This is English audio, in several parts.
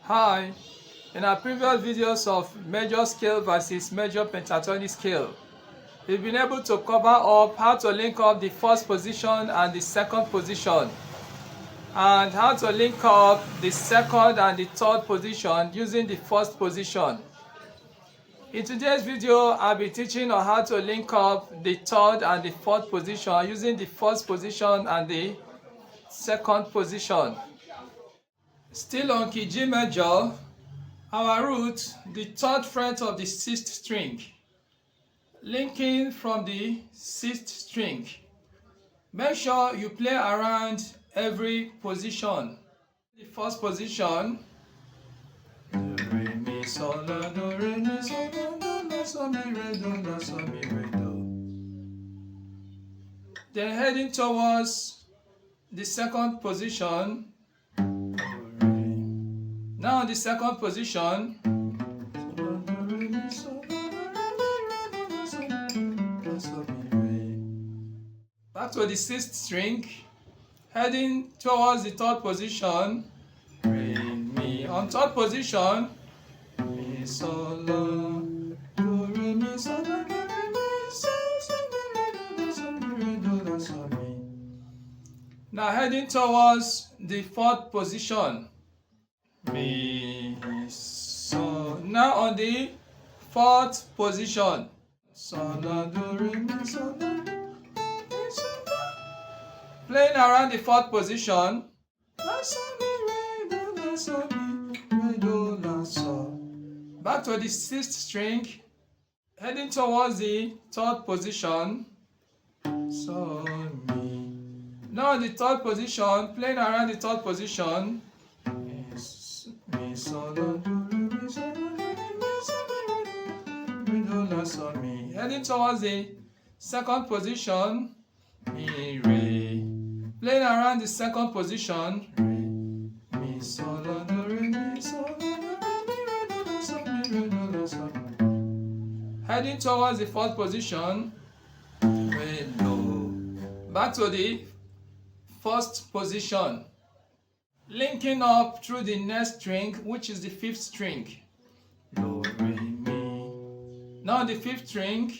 Hi, in our previous videos of major scale versus major pentatonic scale, we've been able to cover up how to link up the first position and the second position, and how to link up the second and the third position using the first position. In today's video, I'll be teaching on how to link up the third and the fourth position using the first position and the second position. Still on key G major, our root, the third fret of the sixth string, linking from the sixth string. Make sure you play around every position. The first position, do, re, mi, sol, la, do, re, mi, sol, la, do, la, sol, mi, re, do, la, sol, mi, re, do. Then heading towards the second position. Now the second position, back to the sixth string, heading towards the third position, re, mi. On third position, mi, sol, la, do, re, mi, sol, la, do, re, mi, sol, sol, mi, re, do, la, sol, mi, re, do, la, sol, mi. Now heading towards the fourth position, mi, sol. Now on the fourth position, sol, la, do, re, mi, sol, la, mi, sol, la. Playing around the fourth position, la, sol, mi, re, do, la, sol, mi, re, do, la, sol. Back to the sixth string, heading towards the third position, sol, mi. Now on the third position, playing around the third position, mi, sol, la, do, re, mi, sol, la, mi, sol, mi, re, do, la, sol, mi. Heading towards the second position, mi, re. Playing around the second position, re, mi, sol, la, do, re, mi, sol, la, mi, re, do, la, sol, mi, re, do, la, sol, mi. Heading towards the fourth position, re, do. Back to the first position, linking up through the next string, which is the fifth string, do, re, mi. Now the fifth string,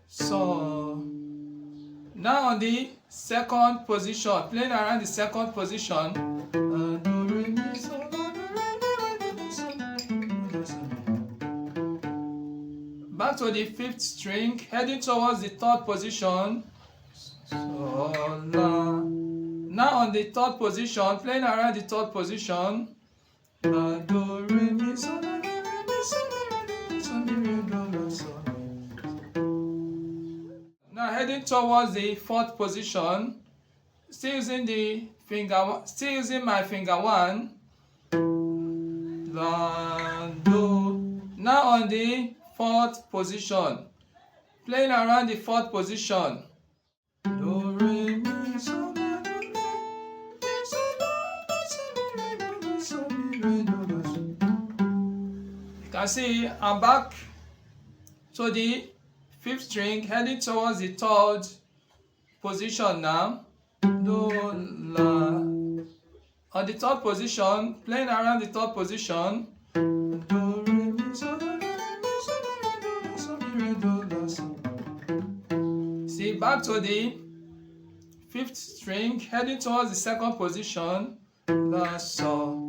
sol. Now on the second position, playing around the second position, do, re, mi, sol, la, do, re, mi, re, do, la, sol, mi, re, do, la, sol, mi. Back to the fifth string, heading towards the third position, sol, la. Now on the third position, playing around the third position, la, do, re, mi, sol, la, do, re, mi, sol, mi, re, do, la, sol, mi, re, do, la, sol, mi. Now heading towards the fourth position, still using my finger one, la, do. Now on the fourth position, playing around the fourth position, do, re, mi, sol, la, do, re, mi, sol, la, sol, mi, re, do, la, sol, mi, re, do, la, sol. You can see I'm back to the fifth string, heading towards the third position now, do, la. On the third position, playing around the third position, do, re, mi, sol, la, do, re, mi, sol, mi, re, do, la, sol, mi, re, do, la, sol. See, back to the fifth string, heading towards the second position, la, sol.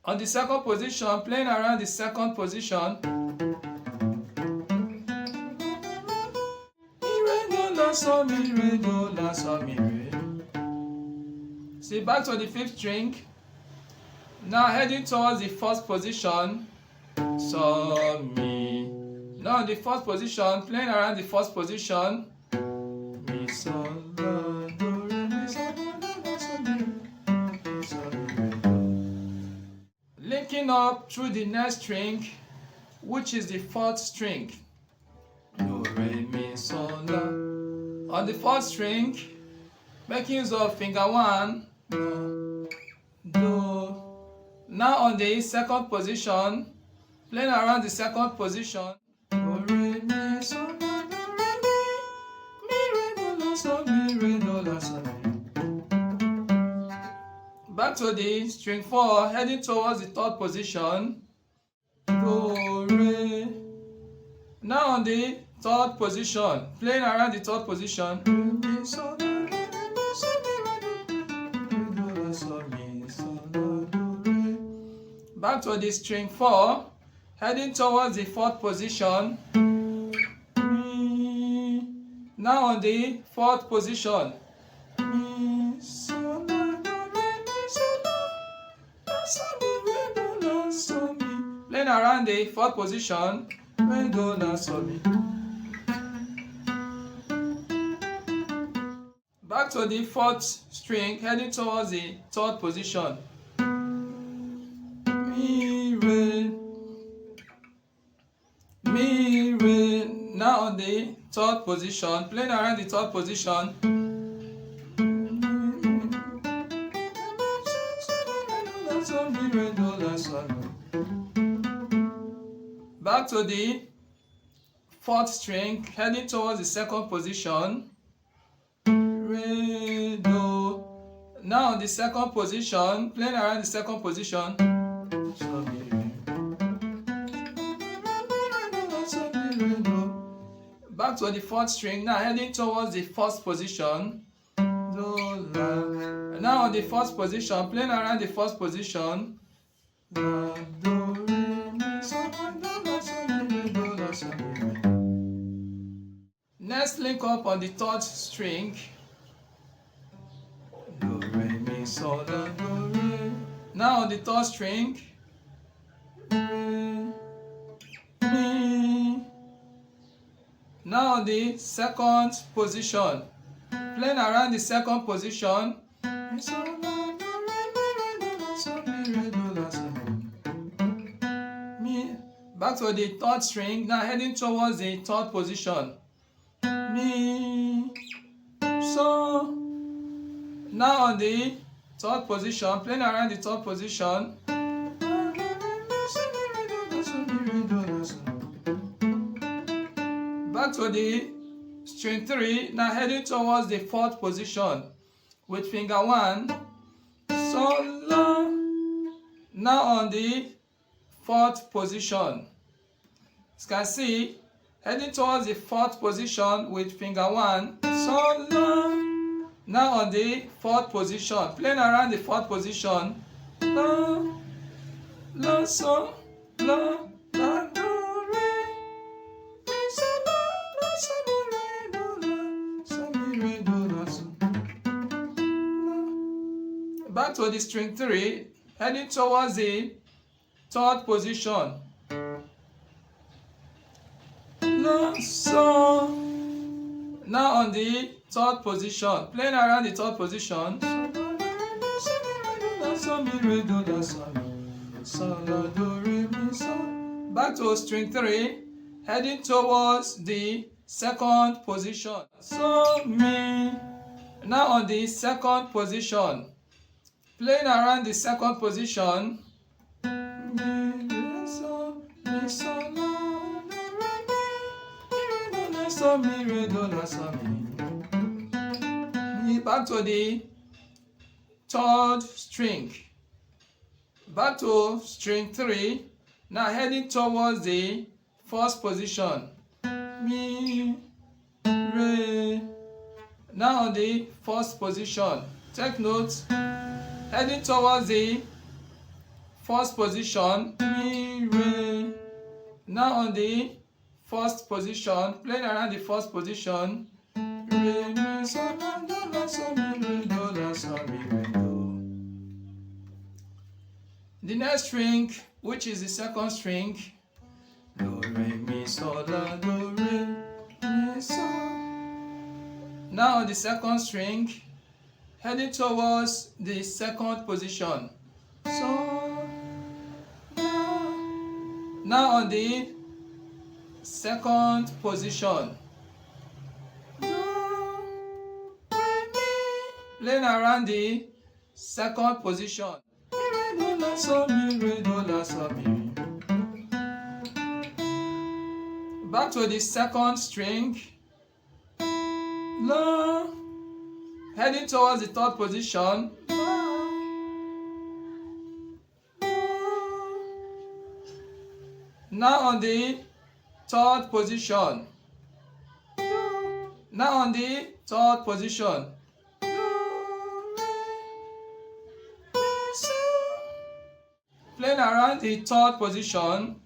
On the second position, playing around the second position, la, sol, mi, re, do, la, sol, mi, re. See, back to the fifth string. Now heading towards the first position, sol, mi. Now in the first position, playing around the first position, mi, sol, la, do, re, mi, sol, la, do, la, sol, mi, re, do, sol, mi, re, do. Linking up through the next string, which is the fourth string, do, re, mi, sol, la. On the fourth string, making use of finger one, do. Now on the second position, playing around the second position, do, re, mi, sol, la, do, re, mi, re, do, la, sol, mi, re, do, la, sol, mi. Back to the string 4, heading towards the third position. Do, re. Now on the third position, playing around the third position. Back to the string 4, heading towards the fourth position. Now on the fourth position. Playing around the fourth position. Back to the fourth string, heading towards the third position. Mi, re. Mi, re. Now on the third position, playing around the third position. Back to the fourth string, heading towards the second position. Re, do. Now on the second position, playing around the second position. Back to the fourth string, now heading towards the first position. Do, la. Now on the first position, playing around the first position. La, do, re, mi, so, do, la, so, mi, do, la, so, mi. Next, link up on the third string. Do, re, mi, so, la, do, re. Now on the third string. Re, mi. Now on the second position, playing around the second position. Back to the third string, now heading towards the third position. Mi, so. Now on the third position, playing around the third position. Back to the string 3, now heading towards the fourth position with finger 1. So, la. Now on the fourth position. As you can see, heading towards the fourth position with finger 1. So, la. Now on the fourth position, playing around the fourth position. La, la, so, la, la, do, re, mi, so, la, so, mi, re, do, la, so, mi, re, do, la, so. La. Back to the string 3, heading towards the third position. La, so. Now on the third position, playing around the third position. Back to string 3, heading towards the second position. So, mi. Now on the second position, playing around the second position. So, mi, re, do, la, so, mi. Back to the third string. Back to string 3. Now heading towards the first position. Mi, re. Now on the first position. Take note. Heading towards the first position. Mi, re. Now on the first position, playing around the first position. Re, mi, so, la, do, la, so, mi, re, do, la, so, mi, re, do. The next string, which is the second string. Do, re, mi, so, la, do, re, mi, so. Now on the second string, heading towards the second position. So, la. Now on the second position. Do, re, mi. Playing around the second position. Re, do, la, so, mi, re, do, la, so, mi. Back to the second string. La. Heading towards the third position. La. Now on the third position. Now on the third position. Playing around the third position.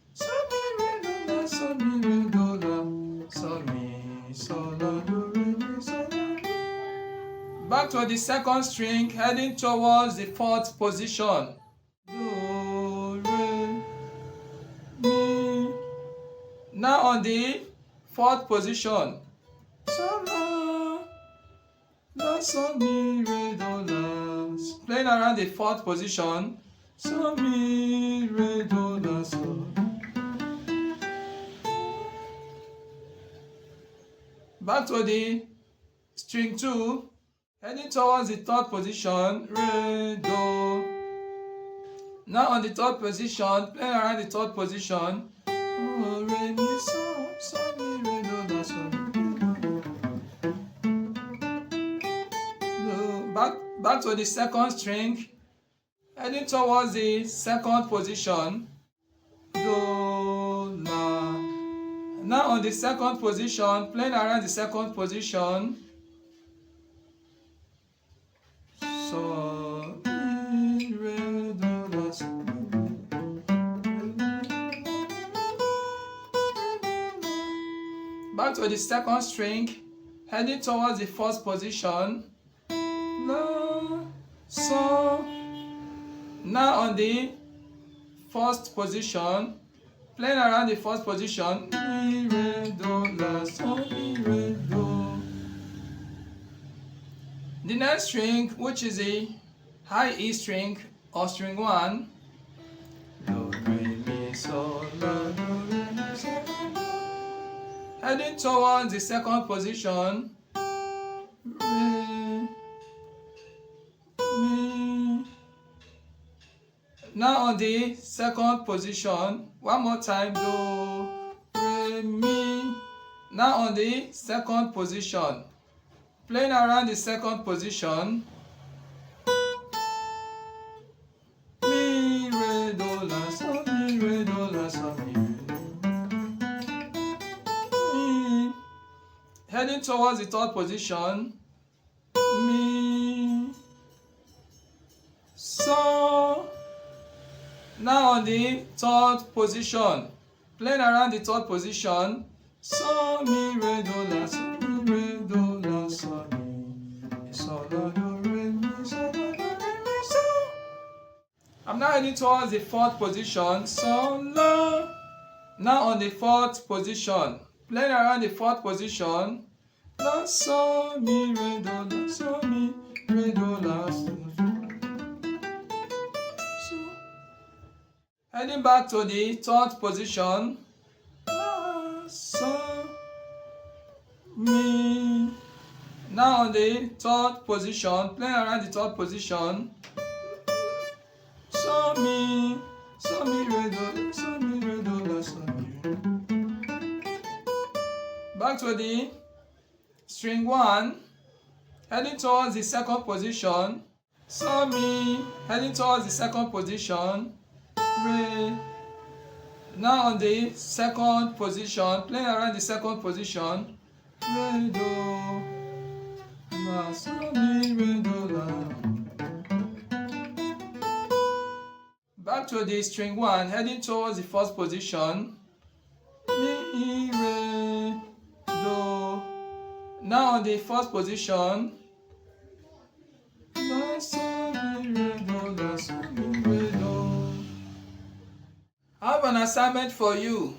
Back to the second string, heading towards the fourth position. Do, re, mi. Now on the fourth position. So, la, so, mi, re, do, la. Playing around the fourth position. So, mi, re, do, la, so. Back to the string 2, heading towards the third position, re, do. Now on the third position, playing around the third position, oh, re, mi, so, mi, re, do, la, so. Back to the second string, heading towards the second position, do, la. Now on the second position, playing around the second position, so, mi, re, do, la, so. Back to the second string, heading towards the first position, la, so. Now on the first position, playing around the first position, mi, re, do, la, so, mi, re, do. The next string, which is a high E string or string 1, do, re, mi, so, la, do, re, mi, so, la. Heading towards the second position, re, mi. Now on the second position, one more time, do, re, mi. Now on the second position, playing around the second position, mi, re, do, la, so, mi, re, do, la, so, mi, re, do. Mi. Heading towards the third position, mi, so. Now on the third position, playing around the third position, so, mi, re, do, la, so, mi, re, do, la, so, mi, so, la, do, re, mi, so, la, do, re, mi, so. I'm now heading towards the fourth position, so, la. Now on the fourth position, playing around the fourth position, la, so, mi, re, do, la, so, mi, re, do, la, so. Heading back to the third position, la, so, mi. Now on the third position, playing around the third position, so, mi, re, do, so, mi, re, do, la, so, mi. Back to the string 1, heading towards the second position, so, mi. Heading towards the second position, re. Now on the second position, playing around the second position, re, do, la, so, mi, re, do, la. Back to the string 1, heading towards the first position, mi, re, do. Now on the first position, la, so, mi, re, do, la, so, mi, re, do. I have an assignment for you.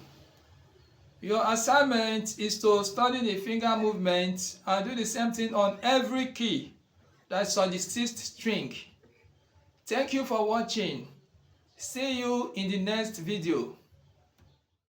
Your assignment is to study the finger movement and do the same thing on every key that's on the 6th string. Thank you for watching. See you in the next video.